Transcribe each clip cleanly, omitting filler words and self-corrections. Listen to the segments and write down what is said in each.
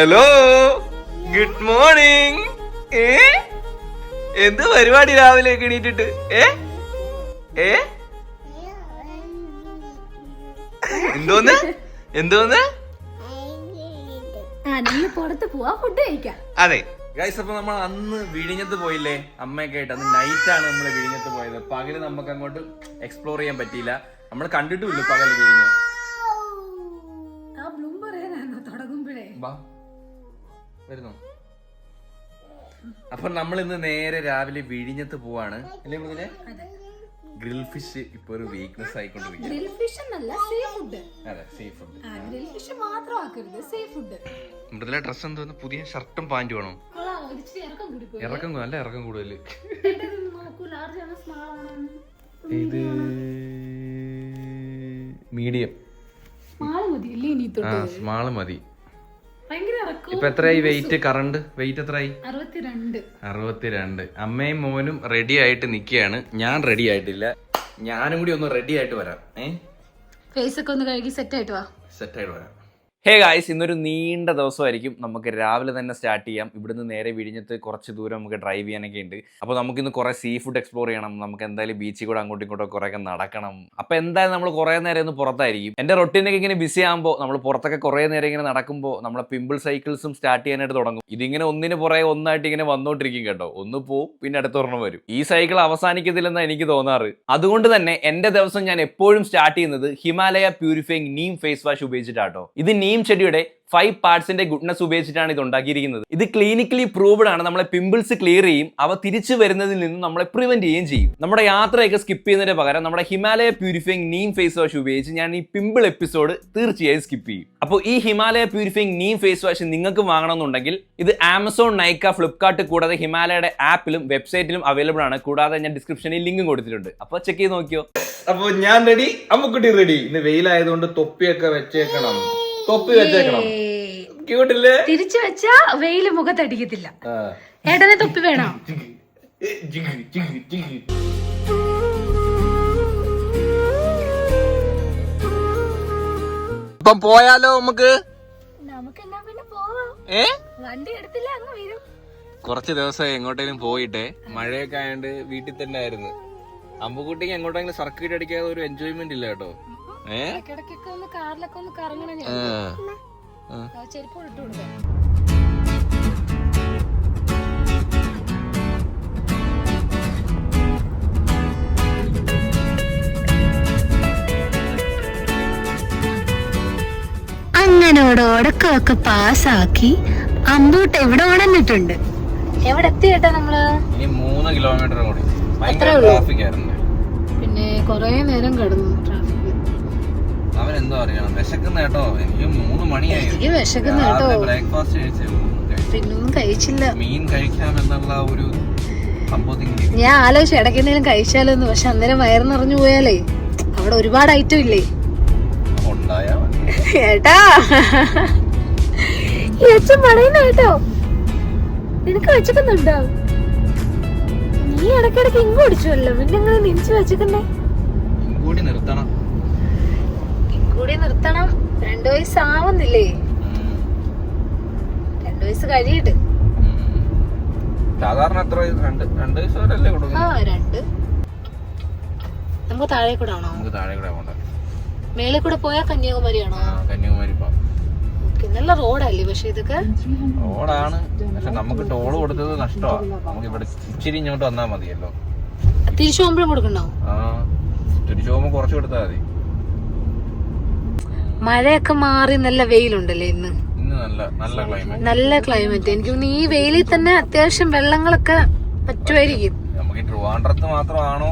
Hello, good morning. എന്ത് പരിപാടി രാവിലെ എണീറ്റിട്ട്? എന്തോന്ന് എന്തോന്ന്? അതെ ഗൈസ്, അപ്പൊ നമ്മൾ അന്ന് വിഴിഞ്ഞത്ത് പോയില്ലേ അമ്മയൊക്കെ ആയിട്ട്? അന്ന് നൈറ്റാണ് നമ്മൾ വിഴിഞ്ഞത്ത് പോയത്. പകല് നമുക്ക് അങ്ങോട്ട് എക്സ്പ്ലോർ ചെയ്യാൻ പറ്റിയില്ല. നമ്മൾ കണ്ടിട്ടുമില്ല പകല് വിഴിഞ്ഞ. വരുന്നു. അപ്പൊ നമ്മൾ ഇന്ന് നേരെ രാവിലെ വിഴിഞ്ഞത്ത് പോവാണ് അല്ലേ മൃദുലേ? ഗ്രിൽ ഫിഷ് ഇപ്പൊ ഒരു വീക്ക്നെസ് ആയിക്കൊണ്ടിരിക്കുകയാണ്. മൃദുല ഡ്രസ് എന്തോന്ന്? പുതിയ ഷർട്ടും പാന്റും ആണോ? ഇറക്കം നല്ല ഇറക്കം കൂടുതല്. ഇത് മീഡിയം, സ്മാള് മതി. ഇപ്പൊ എത്രയായി വെയിറ്റ്? കറണ്ട് വെയിറ്റ് എത്രയായി? 62. അമ്മയും മോനും റെഡി ആയിട്ട് നിക്കുകയാണ്. ഞാൻ റെഡി ആയിട്ടില്ല. ഞാനും കൂടി ഒന്ന് റെഡി ആയിട്ട് വരാം. ഫേസ് ഒക്കെ ഒന്ന് കഴുകി സെറ്റ് ആയിട്ട് വരാം. ഹേ ഗായ്സ്, ഇന്നൊരു നീണ്ട ദിവസമായിരിക്കും. നമുക്ക് രാവിലെ തന്നെ സ്റ്റാർട്ട് ചെയ്യാം. ഇവിടുന്ന് നേരെ വിഴിഞ്ഞത്ത് കുറച്ച് ദൂരം നമുക്ക് ഡ്രൈവ് ചെയ്യാനൊക്കെ ഉണ്ട്. അപ്പോൾ നമുക്കിന്ന് കുറേ സീ ഫുഡ് എക്സ്പ്ലോർ ചെയ്യണം. നമുക്ക് എന്തായാലും ബീച്ചിൽ കൂടെ അങ്ങോട്ടും ഇങ്ങോട്ടും കുറേയൊക്കെ നടക്കണം. അപ്പോൾ എന്തായാലും നമ്മൾ കുറേ നേരം ഒന്ന് പുറത്തായിരിക്കും. എൻ്റെ റൊട്ടീനൊക്കെ ഇങ്ങനെ ബിസി ആകുമ്പോൾ നമ്മൾ പുറത്തൊക്കെ കുറേ നേരം ഇങ്ങനെ നടക്കുമ്പോൾ നമ്മളെ പിമ്പിൾ സൈക്കിൾസും സ്റ്റാർട്ട് ചെയ്യാനായിട്ട് തുടങ്ങും. ഇതിങ്ങനെ ഒന്നിന് പുറകെ ഒന്നായിട്ട് ഇങ്ങനെ വന്നുകൊണ്ടിരിക്കും കേട്ടോ. ഒന്ന് പോവും, പിന്നെ അടുത്തൊരെണ്ണം വരും. ഈ സൈക്കിൾ അവസാനിക്കത്തില്ലെന്നാണ് എനിക്ക് തോന്നാറ്. അതുകൊണ്ട് തന്നെ എൻ്റെ ദിവസം ഞാൻ എപ്പോഴും സ്റ്റാർട്ട് ചെയ്യുന്നത് Himalaya purifying neem face wash ഉപയോഗിച്ചിട്ടാട്ടോ. ഇത് നീം ചെടിയുടെ 5 പാർട്സിന്റെ ഗുഡ്നസ് ഉപയോഗിച്ചിട്ടാണ് ഇത് ഉണ്ടാക്കിയിരിക്കുന്നത്. ഇത് ക്ലിനിക്കലി പ്രൂവ്ഡ് ആണ്. നമ്മളെ പിമ്പിൾസ് ക്ലിയർ ചെയ്യും, അവ തിരിച്ചു വരുന്നതിൽ നിന്നും നമ്മളെ പ്രിവെന്റ് ചെയ്യുകയും ചെയ്യും. നമ്മുടെ യാത്രയൊക്കെ സ്കിപ്പ് ചെയ്യുന്നതിന് പകരം നമ്മുടെ Himalaya purifying neem face wash ഉപയോഗിച്ച് ഞാൻ ഈ പിമ്പിൾ എപ്പിസോഡ് തീർച്ചയായും സ്കിപ്പ് ചെയ്യും. അപ്പോൾ ഈ Himalaya purifying neem face wash നിങ്ങൾക്ക് വാങ്ങണമെന്നുണ്ടെങ്കിൽ ഇത് ആമസോൺ, നൈക്ക, ഫ്ലിപ്കാർട്ട് കൂടാതെ ഹിമാലയയുടെ ആപ്പിലും വെബ്സൈറ്റിലും അവൈലബിൾ ആണ്. കൂടാതെ ഞാൻ ഡിസ്ക്രിപ്ഷനിൽ ലിങ്കും കൊടുത്തിട്ടുണ്ട്. അപ്പോൾ ചെക്ക് ചെയ്ത് നോക്കിയോ. അപ്പോൾ ഞാൻ റെഡി, അമ്മുക്കുട്ടി റെഡി. ഇന്ന് വെയിലായതുകൊണ്ട് തൊപ്പിയൊക്കെ വെച്ചേക്കണം. തൊപ്പി വെച്ചേക്കണം. ക്യൂട്ടില്ലേ? തിരിച്ചു വെച്ചാ വെയില് മുഖത്തടിക്കത്തില്ല. ഏട്ടനെ തൊപ്പി വേണോ? ഇപ്പം പോയാലോ നമുക്ക്? എന്നാ പിന്നെ പോവാം. വണ്ടി എടുത്തില്ല, അങ്ങ് വരും. കുറച്ച് ദിവസമായി എങ്ങോട്ടേലും പോയിട്ടെ. മഴയൊക്കെ ആയതുകൊണ്ട് വീട്ടിൽ തന്നെ ആയിരുന്നു. അമ്പുകുട്ടിക്ക് എങ്ങോട്ടെങ്കിലും സർക്യൂട്ട് അടിക്കാതെ ഒരു എൻജോയ്മെന്റ് ഇല്ല കേട്ടോ. ഇടയ്ക്കൊക്കെ ഒന്ന് കാറിലൊക്കെ ഒന്ന് കറങ്ങണം. ചെരുപ്പ് ഇട്ട് കൊടുക്കാം. അങ്ങനെ ഉടക്കമൊക്കെ പാസ്സാക്കി അമ്പൂട്ട് എവിടെ ഉണർന്നിട്ടുണ്ട്. എവിടെ എത്തി കേട്ടാ നമ്മള്? 3 കിലോമീറ്റർ കൂടി. ട്രാഫിക് ആയിരുന്നു. പിന്നെ കൊറേ നേരം കിടന്നു ട്രാഫിക്. അവനെന്തോ അറിയണം, വിശക്കുന്ന കേട്ടോ. എനിക്ക് 3 മണിയായി. എനിക്ക് വിശക്കുന്ന കേട്ടോ. ബ്രേക്ക്ഫാസ്റ്റ് കഴിച്ചു, പിന്നൊന്നും കഴിച്ചില്ല. മീൻ കഴിക്കാമെന്നുള്ള ഒരു സംഭവത്തിൽ ഞാൻ ആലോചിച്ചു ഇടയ്ക്കെന്തെങ്കിലും കഴിച്ചാലോന്ന്. പക്ഷെ അന്നേരം വയറ് നിറഞ്ഞു പോയാലേ അവിടെ ഒരുപാട് ഐറ്റം ഇല്ലേ ഏട്ടാ. ഈ അച്ഛൻ പറയുന്ന കേട്ടോ, നിനക്ക് വെച്ചിട്ടുണ്ടോ? നീ ഇടയ്ക്കിടയ്ക്ക് ഇങ്ങ് ഓടിച്ചുവല്ലോ, പിന്നെ അങ്ങനെ നിരിച്ചു വെച്ചിട്ടുണ്ടേ. കൂടി നിർത്തണം. 2 വയസ്സാവുന്നില്ലേ? 2 വയസ്സ് കഴിയിട്ട്. സാധാരണ എത്ര? 2 വയസ്സ് വരെയല്ലേ കൊടുക്കുന്നത്? 2. നമുക്ക് താഴെ കൂടെ ആണോ? നമുക്ക് താഴെ കൂടെ പോകണ്ട. മേലെ കൂടെ പോയാ കന്യാകുമാരി ആണോ? കന്യാകുമാരി പോവാം. നല്ല റോഡല്ലേ? പക്ഷെ ഇതൊക്കെ റോഡാണ്, പക്ഷെ നമുക്ക് ടോള് കൊടുത്തത് നഷ്ടമാണ്. നമുക്ക് ഇവിടെ ഇച്ചിരി ഇങ്ങോട്ട് വന്നാൽ മതിയല്ലോ. തിരിച്ചു പോകുമ്പോഴും കൊടുക്കണോ? തിരിച്ചു പോകുമ്പോ കുറച്ച് കൊടുത്താൽ മതി. മഴയൊക്കെ മാറി നല്ല വെയിലുണ്ടല്ലേ ഇന്ന്? നല്ല ക്ലൈമറ്റ്. എനിക്ക് തോന്നുന്നു ഈ വെയിലിൽ തന്നെ അത്യാവശ്യം വെള്ളങ്ങളൊക്കെ പറ്റുമായിരിക്കും. നമുക്ക് ട്രിവാൻഡ്രത്ത് മാത്രമാണോ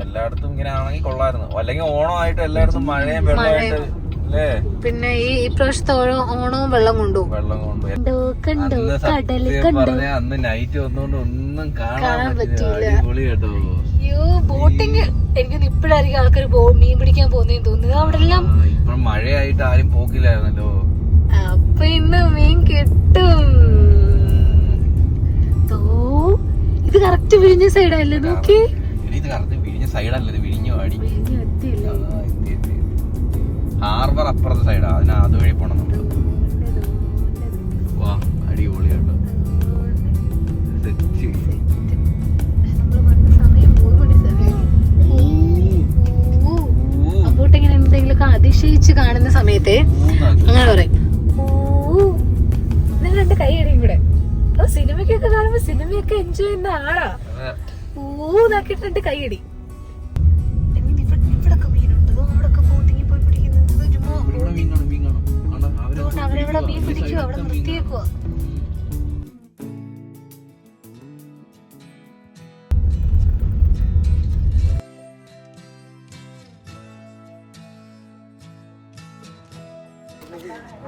എല്ലായിടത്തും ഇങ്ങനെ ആണെങ്കിൽ കൊള്ളായിരുന്നു. അല്ലെങ്കിൽ ഓണമായിട്ട് എല്ലായിടത്തും മഴയും വെള്ളമായിട്ട് അല്ലേ? പിന്നെ ഈ പ്രാവശ്യത്തെ ഓണവും വെള്ളം കൊണ്ടുപോകും. കണ്ടോ കടല് കണ്ടോ? അന്ന് നൈറ്റ് വന്നുകൊണ്ട് ഒന്നും കാണാൻ പറ്റില്ല. അടിപൊളി കേട്ടോ. അയ്യോ, ബോട്ടിങ് എനിക്ക് ഇപ്പഴായിരിക്കും ആൾക്കാർ മീൻ പിടിക്കാൻ പോകുന്നതെന്ന് തോന്നുന്നത്. അവിടെ എല്ലാം ഇപ്പൊ മഴയായിട്ട് ആരും പോക്കില്ലായിരുന്നല്ലോ. അപ്പൊ ഇന്ന് മീൻ കിട്ടും. ഇത് കറക്റ്റ് വിഴിഞ്ഞ സൈഡല്ലേ? നോക്കി, ഇത് കറക്റ്റ് വിഴിഞ്ഞ സൈഡല്ലേ? ഇത് വിഴിഞ്ഞ വാടി. ഹാർബർ അപ്പുറത്തെ സൈഡാ, അതിന് അതുവഴി പോണം നമ്മള്. വാ അടിപൊളിയാട്ടോ. അപ്പോട്ടിങ്ങനെ എന്തെങ്കിലുമൊക്കെ അതിശയിച്ച് കാണുന്ന സമയത്തെ അങ്ങനെ പറയും രണ്ട് കൈ അടിയും കൂടെ. സിനിമയ്ക്കൊക്കെ കാണുമ്പോ സിനിമയൊക്കെ എൻജോയ് ചെയ്യുന്ന ആളാ. ഊന്നാക്കിട്ട് രണ്ട് കൈയടി. ഇവിടൊക്കെ മീനുണ്ടോ? അവിടൊക്കെ ബോട്ടിങ്ങിൽ പോയി പിടിക്കുന്നത്. അവരവിടെ മീൻ പിടിക്കുവോ? അവിടെ നിർത്തിയേക്കുവോ?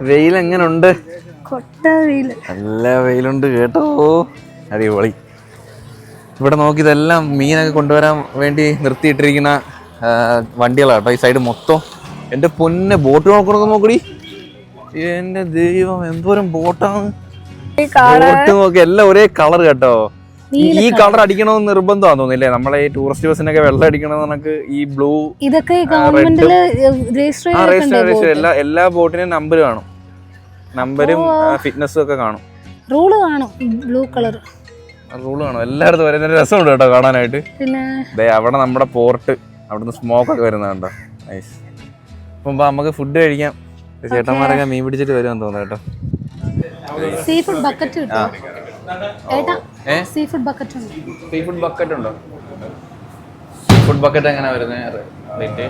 വെയിൽ എങ്ങനുണ്ട്? കൊട്ട വെയില്. നല്ല വെയിലുണ്ട് കേട്ടോ. അടിപൊളി. ഇവിടെ നോക്കി ഇതെല്ലാം മീനൊക്കെ കൊണ്ടുവരാൻ വേണ്ടി നിർത്തിയിട്ടിരിക്കുന്ന വണ്ടികളാട്ടോ ഈ സൈഡ് മൊത്തം. എൻ്റെ പൊന്നെ, ബോട്ട് നോക്കണൊക്കെ നോക്കടി. എൻ്റെ ദൈവം, എന്തോരം ബോട്ടാണ്. ബോട്ട് നോക്കി എല്ലാം ഒരേ കളർ കേട്ടോ. ഈ കളർ അടിക്കണമെന്ന് നിർബന്ധമാണെന്ന് തോന്നില്ലേ? നമ്മളെ ഈ ടൂറിസ്റ്റ് ബസ്സിനൊക്കെ വെള്ളം അടിക്കണമെന്ന് നമുക്ക് ഈ ബ്ലൂ ഇതൊക്കെ എല്ലാ ബോട്ടിനും നമ്പർ കാണും. നമ്പരും ഫിറ്റ്നസും ഒക്കെ കാണും. റൂള് കാണും. ബ്ലൂ കളർ റൂള് കാണും. എല്ലായിടത്തും വരുന്ന രസമുണ്ട് കേട്ടോ കാണാനായിട്ട്. പിന്നെ അവിടെ നമ്മുടെ പോർട്ട്, അവിടുന്ന് സ്മോക്ക് ഒക്കെ വരുന്നത് കണ്ടോ. നൈസ്. അപ്പം നമുക്ക് ഫുഡ് കഴിക്കാം. ചേട്ടന്മാരൊക്കെ മീൻ പിടിച്ചിട്ട് വരുമെന്ന് തോന്നുന്നു കേട്ടോ. സീ ഫുഡ് ബക്കറ്റ് കിട്ടും. സീ ഫുഡ് ബക്കറ്റ് ഉണ്ടോ? സീ ഫുഡ് ബക്കറ്റ് ഉണ്ടോ? സീ ഫുഡ് ബക്കറ്റ് എങ്ങനെ വരുന്നത്? റേറ്റ്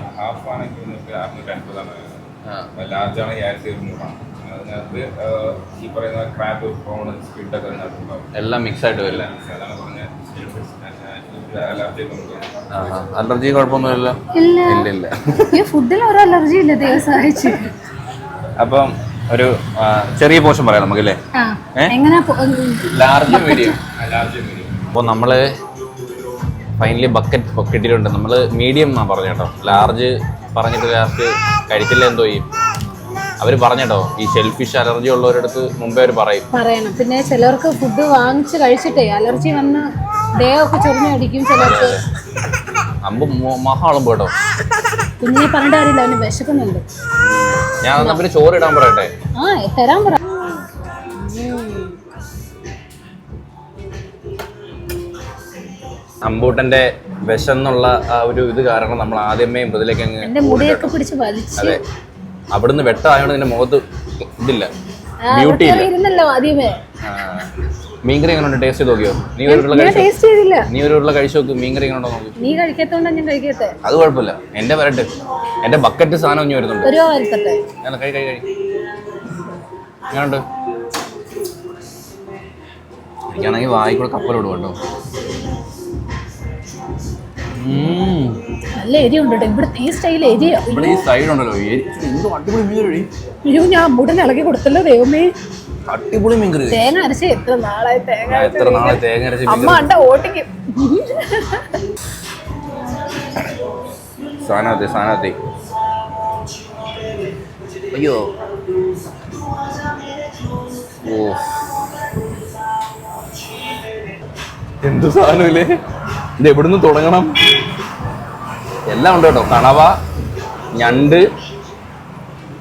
ലാർജ് ആണ് 1200. അതിനകത്ത് ഈ പറയുന്ന ക്രാബ്, പ്രോൺ, സ്ക്വിഡ് ഒക്കെ അതിനകത്തുണ്ടാവും. എല്ലാം മിക്സ് ആയിട്ട് വരില്ല. അതാണ് പറഞ്ഞ അലർജി കുഴപ്പമൊന്നുമില്ല. ഇല്ല. ഫുഡിൽ ഒരു അലർജി ഇല്ല, ദൈവം സഹായിച്ചു. അപ്പം ഒരു ചെറിയ പോർഷൻ പറയാം നമുക്കല്ലേ? Large medium. അപ്പോൾ നമ്മള് ഫൈനലി ബക്കറ്റ് കിട്ടിയിട്ടുണ്ട്. നമ്മൾ മീഡിയം എന്നാ പറഞ്ഞു കേട്ടോ. ലാർജ് പറഞ്ഞിട്ട് ലാസ്റ്റ് കഴിച്ചില്ല എന്തോ ചെയ്യും. അവർ പറഞ്ഞോ ഈ ഷെൽഫിഷ് അലർജി ഉള്ളവരടുത്ത് മുമ്പേ അവർ പറയണം. പിന്നെ ചിലർക്ക് ഫുഡ് വാങ്ങിച്ച് കഴിച്ചിട്ടേ അലർജി വന്ന് ദേഹമൊക്കെ ചൊറിഞ്ഞടിക്കും ചിലർക്ക്. മഹാളും കേട്ടോ. കുഞ്ഞിനെ പറഞ്ഞിട്ട് കാര്യമില്ല, അവന് വിശക്കുന്നുണ്ട്. ഞാൻ പിന്നെ ചോറ് ഇടാൻ പറയട്ടെ? തരാൻ പറ. അമ്പൂട്ടന്റെ വിശന്നുള്ള ആ ഒരു ഇത് കാരണം നമ്മൾ ആദ്യമേ മൃതിലേക്ക് എന്റെ മുടിയൊക്കെ പിടിച്ച് വലിച്ചു. അതെ, അവിടുന്ന് വെട്ടമായോണ്ട് നിന്റെ മുഖത്ത് ഇതില്ല, ബ്യൂട്ടി ഇല്ല. ആദ്യമേ മീൻകറി എങ്ങനെ ടേസ്റ്റ് ചെയ്ത് നോക്കിയോ? നീ ഒരു ഉരുള കഴിച്ചു നോക്ക്. മീൻകറി എങ്ങനെ ഉണ്ടോ നോക്കി. നീ കഴിക്കാത്തോണ്ടാ ഞാൻ കഴിക്കട്ടെ. അത് കുഴപ്പമില്ല, എന്റെ വരട്ടെ. എന്റെ ബക്കറ്റ് സാധനം ഇനി വരുന്നുണ്ട്. എങ്ങനെയുണ്ട്? എനിക്കാണെങ്കിൽ വായിക്കൂടെ കപ്പലോട് കേട്ടോ. നല്ല എരിയുണ്ട് ഇവിടുത്തെ ഈ സ്റ്റൈൽ എരിയോ. ഇവിടെ ഈ സൈഡ് ഉണ്ടല്ലോ എന്തോ അടിപൊളി മീൻകറി. അയ്യോ, ഞാൻ അമ്പൂട്ടനെ ഇളക്കി കൊടുത്തല്ലോ ദൈവമേ. അടിപൊളി മീൻകറി. തേങ്ങ അരച്ച് എത്ര നാളായി തേങ്ങ അരച്ച് അമ്മ കണ്ട ഓട്ടിക്കും. സാധനത്തെ അയ്യോ ഓ എന്ത് സാധനമില്ലേ ഇത്? എവിടുന്ന് തുടങ്ങണം? എല്ലാം ഉണ്ട് കേട്ടോ. കണവ, ഞണ്ട്,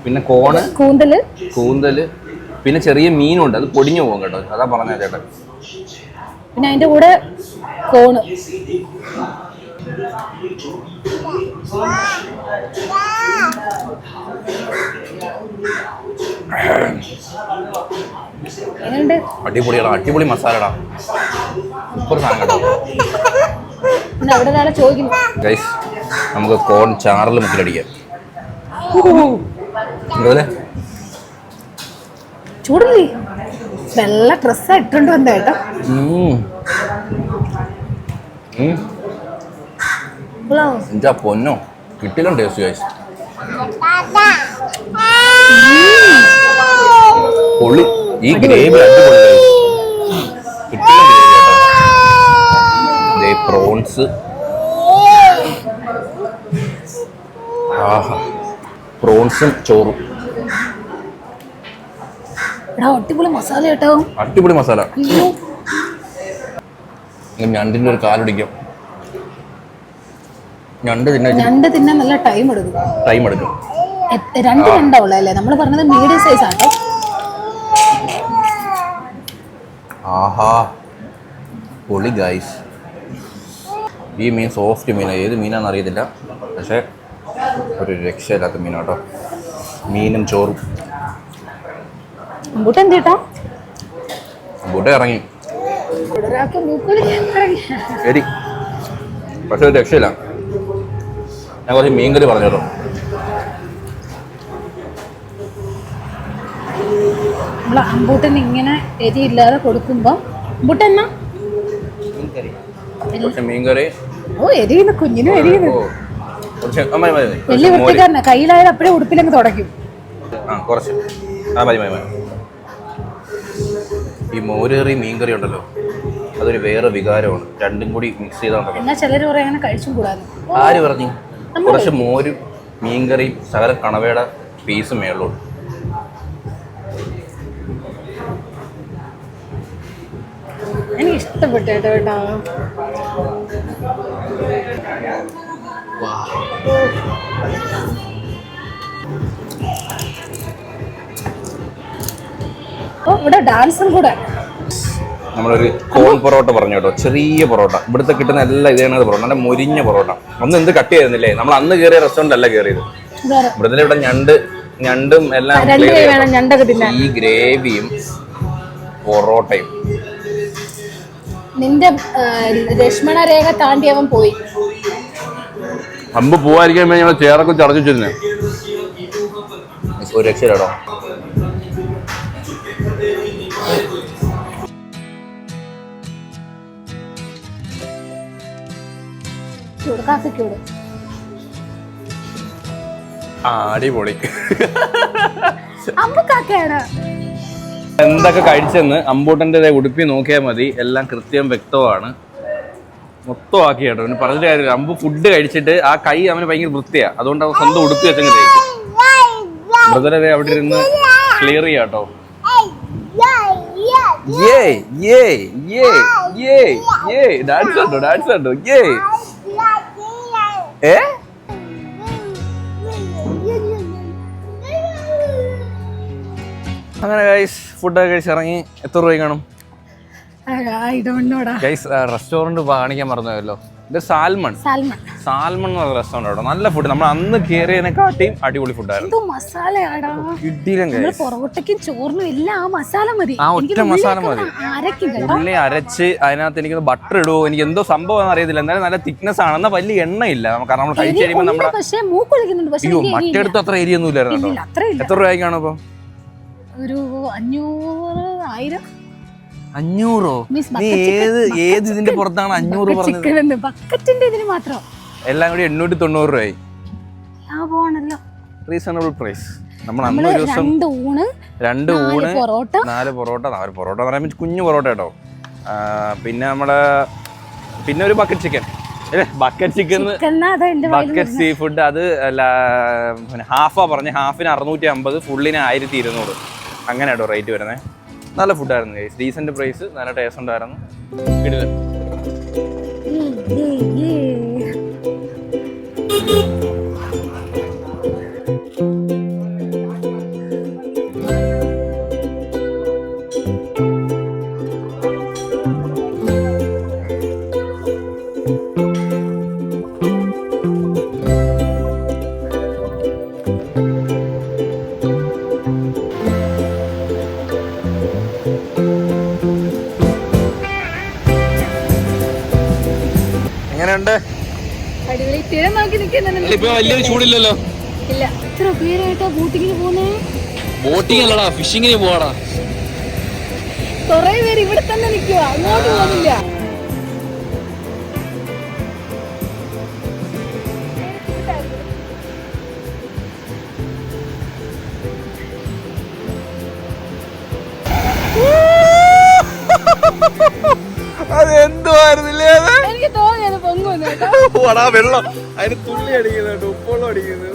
പിന്നെ കൂന്തല്, പിന്നെ ചെറിയ മീനുണ്ട്. അത് പൊടിഞ്ഞു പോകും കേട്ടോ. അതാ പറഞ്ഞ ചേട്ടൻ. പിന്നെ അതിന്റെ കൂടെ കോണ്. അടിപൊളിയാടാ, അടിപൊളി മസാലടാ, സൂപ്പർ സാധനം കേട്ടോ. ഗൈസ്, നമുക്ക് കോൺ ചാറിൽ മുക്കിലടിക്കാം. ചൂടില്ലേ? വെള്ള ഡ്രസ്സാ ഇട്ടുകൊണ്ട് വന്ന കേട്ടോ. എന്താ പൊന്നോ, കിട്ടില്ല ടേസ്റ്റ് ഗൈസ്. പൊളി. ഈ ഗ്രേവി അടിപൊളി. കിട്ടില്ല ഗ്രേവി കേട്ടോ. പ്രോൺസ്, പ്രോൺസും ചോറും. അടിപൊളി മസാല കേട്ടോ. അടിപൊളി മസാല. ഞണ്ടിന്റെ ഒരു കാലൊടിക്കും. ഞണ്ട് തിന്നാൻ നല്ല ടൈം എടുക്കും. രണ്ടുള്ള അല്ലേ? നമ്മൾ പറഞ്ഞത് മീഡിയം സൈസ് ആട്ടോ. ആഹാ പൊളി ഗൈസ്. ഈ മീൻ സോഫ്റ്റ് മീനാണ്. ഏത് മീനാണെന്ന് അറിയത്തില്ല, പക്ഷേ ഒരു രക്ഷയില്ലാത്ത മീനാട്ടോ. മീനും ചോറും. അമ്പൂട്ട എന്തിട്ടാ? അമ്പൂട്ട ഇറങ്ങി ശരി, പക്ഷെ ഒരു രക്ഷയില്ല. ഞാൻ കുറച്ച് മീൻകറി പറഞ്ഞു കേട്ടോ. നമ്മൾ അമ്പൂട്ടന് ഇങ്ങനെ എരിയില്ലാതെ കൊടുക്കുമ്പോൾ അമ്പൂട്ട കുറച്ച് മീൻകറി. ഓ എരിയുന്നു, കുഞ്ഞിനും എരിയുന്നു. വലിയ കുറച്ച് കുട്ടിക്കാരനാ, കയ്യിലായാലും അപ്പഴേ ഉടുപ്പിലങ്ങ് തുടയ്ക്കും. കുറച്ച് മതി. ഈ മോരേറി മീൻകറി ഉണ്ടല്ലോ, അതൊരു വേറെ വികാരമാണ്. രണ്ടും കൂടി മിക്സ് ചെയ്താൽ എന്നാ ചിലർ പറയും അങ്ങനെ കഴിച്ചും കൂടാതെ. ആര് പറഞ്ഞു? കുറച്ച് മോരും മീൻകറിയും ശകലം കണവയുടെ പീസും മേളുള്ളൂ. എനിക്ക് ഇഷ്ടപ്പെട്ടു കേട്ടോ. ഇവിടെ ഡാൻസും കൂടെ. നമ്മളൊരു കോൺ പൊറോട്ട പറഞ്ഞു കേട്ടോ, ചെറിയ പൊറോട്ട. ഇവിടുത്തെ കിട്ടുന്ന എല്ലാം ഇതേണത് പൊറോട്ട, നല്ല മൊരിഞ്ഞ പൊറോട്ട. ഒന്നും എന്ത് കട്ട് ചെയ്യുന്നില്ലേ? നമ്മൾ അന്ന് കയറിയ റെസ്റ്റോറൻ്റ് അല്ല കയറിയത്. ഇവിടുത്തെ ഇവിടെ ഞണ്ടും എല്ലാം, ഈ ഗ്രേവിയും പൊറോട്ടയും. നിന്റെ ലക്ഷ്മണ രേഖ താണ്ടി അവൻ പോയി. അമ്പ് പോവാതിരിക്കാൻ വേണ്ടി ഞങ്ങൾ ചേറൊക്കെ ചടച്ചു വെച്ചിരുന്നേ. ഒരു രക്ഷയില്ലടോ. അടിപൊളി. എന്തൊക്കെ കഴിച്ചെന്ന് അമ്പൂട്ടൻ്റെ ഉടുപ്പി നോക്കിയാൽ മതി. എല്ലാം കൃത്യം വ്യക്തമാണ്. മൊത്തമാക്കി കേട്ടോ. അവന് പറഞ്ഞിട്ട് കാര്യമില്ല. അമ്പ് ഫുഡ് കഴിച്ചിട്ട് ആ കൈ അവന് ഭയങ്കര വൃത്തിയാണ്. അതുകൊണ്ട് അവൻ സ്വന്തം ഉടുപ്പി വെച്ചങ്ങ് തേക്കും. മൃദുലരെ അവിടെ ഇരുന്ന് ക്ലിയർ ചെയ്യാട്ടോ. ഡാൻസ് ഉണ്ടോ? അങ്ങനെ ഗൈസ് ഫുഡൊക്കെ കഴിച്ചിറങ്ങി. എത്ര രൂപ കാണും ഗൈസ്? റെസ്റ്റോറന്റ് കാണിക്കാൻ മറന്നുപോയല്ലോ. ഇത് സാൽമൺ എന്ന് പറഞ്ഞ റെസ്റ്റോറന്റ് കേട്ടോ. നല്ല ഫുഡ്. നമ്മൾ അന്ന് കയറിയതിനെക്കാട്ടിയും അടിപൊളി ഫുഡായിരുന്നു. പൊറോട്ടയ്ക്കും ചോറിനും എല്ലാം ആ മസാല മതി. ആ ഒറ്റ മസാല മതി. ഉള്ളി അരച്ച് അതിനകത്ത് എനിക്ക് ബട്ടർ ഇടുവോ, എനിക്ക് എന്തോ സംഭവം അറിയത്തില്ല. എന്നാലും നല്ല തിക്നെസ് ആണ്. എന്നാൽ വലിയ എണ്ണയില്ല. കാരണം നമ്മൾ കഴിച്ച് കഴിയുമ്പോൾ നമ്മുടെ അയ്യോ മറ്റേടത്ത് അത്ര ഏരിയൊന്നും ഇല്ലായിരുന്നു കേട്ടോ. എത്ര രൂപയ്ക്കാണോ ഇപ്പം? ഒരു 500. 500? നീ ഏത് ഇതിന്റെ പുറത്താണ് 500 പറഞ്ഞത്? ബക്കറ്റിന്റെ ഇതിന് മാത്രം എല്ലാം കൂടി 890 രൂപയായി. ലാഭമാണല്ലോ. Reasonable price. നമ്മൾ അന്ന് ഒരു ദിവസം 2 ഊണ് 4 പൊറോട്ട എന്ന് പറയുമ്പോൾ കുഞ്ഞു പൊറോട്ട കേട്ടോ. പിന്നെ ഒരു bucket chicken. Bucket sea food. അത് ഹാഫാ പറഞ്ഞ. ഹാഫിന് 650, ഫുള്ളിന് 1200. അങ്ങനെ കേട്ടോ റേറ്റ് വരുന്നത്. നല്ല ഫുഡായിരുന്നു ഗൈസ്. ഡീസന്റ് പ്രൈസ്, നല്ല ടേസ്റ്റ് ഉണ്ടായിരുന്നു. കിടിലൻ. വലിയൊരു ചൂടില്ലല്ലോ. ഇല്ല. എത്ര പേരായിട്ടാ ബോട്ടിങ്ങിന് പോകുന്നേ? ബോട്ടിംഗ് അല്ലടാ, ഫിഷിങ്ങിന് പോവാടാ. കൊറേ പേര് ഇവിടെ തന്നെ നിൽക്കുക, അങ്ങോട്ട് പോകുന്നില്ല. അതെന്തുവായിരുന്നില്ലേ? എനിക്ക് തോന്നിയത് പൊങ്ങുന്നു. വെള്ളം അതിന് തുള്ളി അടിക്കുന്നുണ്ട്, ഉപ്പുവെള്ളം അടിക്കുന്നത്.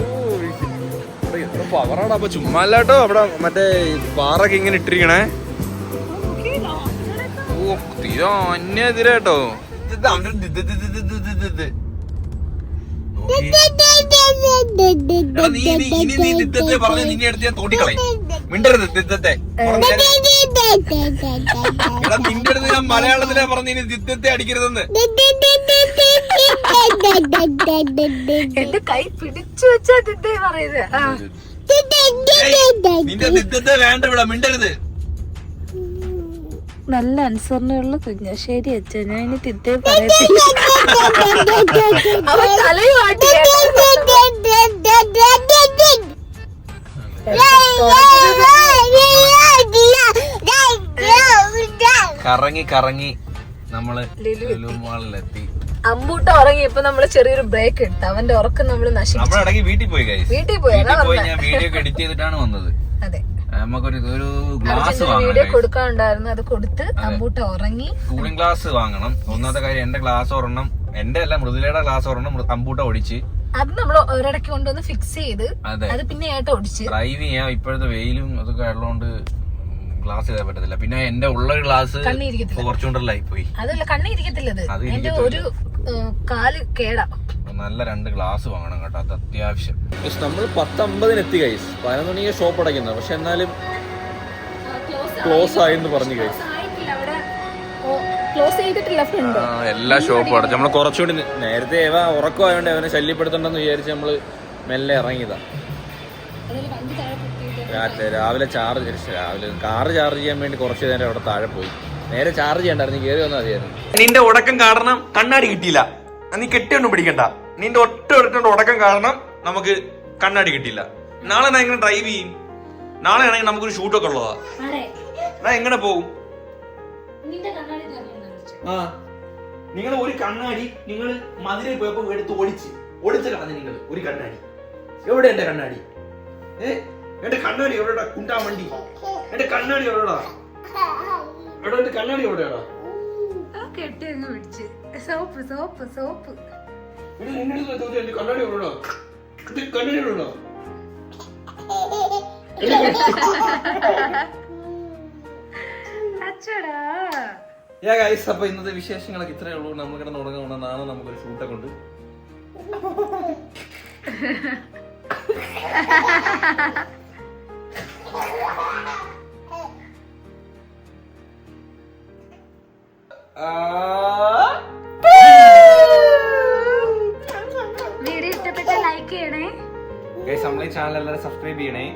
പവറാണ്. അപ്പൊ ചുമ്മാ അല്ലാട്ടോ. അവിടെ മറ്റേ പാറൊക്കെ ഇങ്ങനെ ഇട്ടിരിക്കണേ. ഓ തീരെ അന്യതിരേട്ടോ. പറഞ്ഞ നിന്നെ എടുത്ത് ഞാൻ തോട്ടിക്കളയും. മിണ്ടരുത് ദിത്തത്തെ. എടാ നിന്റെ അടുത്ത് ഞാൻ മലയാളത്തിലാ പറഞ്ഞു ഇനി ദിത്തത്തെ അടിക്കരുതെന്ന്. എന്റെ കൈ പിടിച്ചു വെച്ചാ ദിത്തേ പറയുന്നത്. നിന്റെ ദിത്തത്തെ വേണ്ട ഇവിടെ മിണ്ടരുത്. നല്ല അനുസരണയുള്ള കുഞ്ഞ. ശരി അച്ഛ, ഞാൻ ഇനി തിത്തേ പറയത്തില്ല. അവൻ തലയുമാട്ടി കറങ്ങി കറങ്ങി നമ്മള് ലുലു മാളിലെത്തി. അമ്പൂട്ട ഉറങ്ങിയപ്പോ നമ്മള് ചെറിയൊരു ബ്രേക്ക് ഇട്ടു. അവന്റെ ഉറക്കം നമ്മള് നശിപ്പിച്ചു. നമ്മളിടയ്ക്ക് വീട്ടിൽ പോയി guys. വീട്ടിൽ പോയി ഞാൻ വീഡിയോ ഒക്കെ എഡിറ്റ് ചെയ്തിട്ടാണ് വന്നത്. അതെ, നമുക്കൊരു ഗ്ലാസ് വീഡിയോ കൊടുക്കാനുണ്ടായിരുന്നു, അത് കൊടുത്ത് അമ്പൂട്ട ഉറങ്ങി. കൂളിംഗ് ഗ്ലാസ് വാങ്ങണം. ഒന്നാമത്തെ കാര്യം എന്റെ ഗ്ലാസ് ഒരെണ്ണം, എന്റെ അല്ല മൃദുലയുടെ ഗ്ലാസ് ഒരെണ്ണം അമ്പൂട്ട ഒടിച്ച് അത് നമ്മള് ഒരിടയ്ക്ക് കൊണ്ടുവന്ന് ഫിക്സ് ചെയ്ത് അത് പിന്നെ ഏട്ട ഒടിച്ച് ഡ്രൈവ് ചെയ്യാം. ഇപ്പോഴത്തെ വെയിലും അതൊക്കെ ഉള്ളതുകൊണ്ട് ഗ്ലാസ് ചെയ്താൽ പറ്റത്തില്ല. പിന്നെ എന്റെ ഉള്ളൊരു ഗ്ലാസ് ഫോർച്യൂണറിലായി പോയി. അതല്ല, കണ്ണി ഇരിക്കത്തില്ലത്. എന്റെ ഒരു കാല് കേടാ. നല്ല 2 ഗ്ലാസ് വാങ്ങണം കേട്ടോ, അത് അത്യാവശ്യം. നമ്മൾ 10:50 എത്തി ഗൈസ്. 11 മണിക്ക് ഷോപ്പ് അടയ്ക്കുന്നത്, പക്ഷെ എന്നാലും ക്ലോസ് ആയെന്ന് പറഞ്ഞു ഗൈസ്. എല്ലാ ഷോപ്പും അടച്ചു. നമ്മള് കുറച്ചുകൂടി നേരത്തെ ഉറക്കമായോണ്ട് അവനെ ശല്യപ്പെടുത്തണ്ടെന്ന് വിചാരിച്ച് നമ്മള് മെല്ലെ ഇറങ്ങിയതാ. രാവിലെ കാറ് ചാർജ് ചെയ്യാൻ വേണ്ടി കുറച്ച് നേരം അവിടെ താഴെ പോയി. നേരെ ചാർജ് ചെയ്യണ്ടായിരുന്നു, കയറി വന്നാൽ മതിയായിരുന്നു. നിന്റെ ഉടക്കം കാരണം കണ്ണാടി കിട്ടിയില്ല. നീ കെട്ടിയൊന്നും പിടിക്കണ്ട. നിന്റെ ഒറ്റ ഉടക്കം കാരണം നമുക്ക് കണ്ണാടി കിട്ടിയില്ല. നാളെ ഞാൻ എങ്ങനെ ഡ്രൈവ് ചെയ്യും? നാളെ ആണെങ്കിൽ നമുക്കൊരു ഷൂട്ടൊക്കെ ഉള്ളതാ. ഞാൻ എങ്ങനെ പോകും? ആ, നിങ്ങൾ ഒരു കണ്ണാടി നിങ്ങൾ മധുരയിൽ പോയപ്പോ എടുത്ത് ഒടിച്ച് കളഞ്ഞു. നിങ്ങൾ ഒരു കണ്ണാടി. എവിടെ എന്റെ കണ്ണാടി? എന്റെ കണ്ണാടി എവിടെടാ? കുണ്ടാ വണ്ടി. എന്റെ കണ്ണാടി എവിടെടാ? എടാ എന്റെ കണ്ണാടി എവിടെയാടാ? സോപ്പ് സോപ്പ് സോപ്പ് എന്റെ കണ്ണാടി എവിടെടാ? എന്റെ കണ്ണാടി എവിടെടാ? അച്ചടാ. അപ്പൊ ഇന്നത്തെ വിശേഷങ്ങളൊക്കെ ഇത്രയേ ഉള്ളൂ. നമ്മൾ കിടന്ന് ഉറങ്ങണം. നാളെ നമുക്കൊരു ഷൂട്ടൊക്കെ ഉണ്ട്. വീഡിയോ ഇഷ്ടപ്പെട്ട ലൈക്ക് ചെയ്യണേ. നമ്മളെ ചാനൽ എല്ലാവരും സബ്സ്ക്രൈബ് ചെയ്യണേ.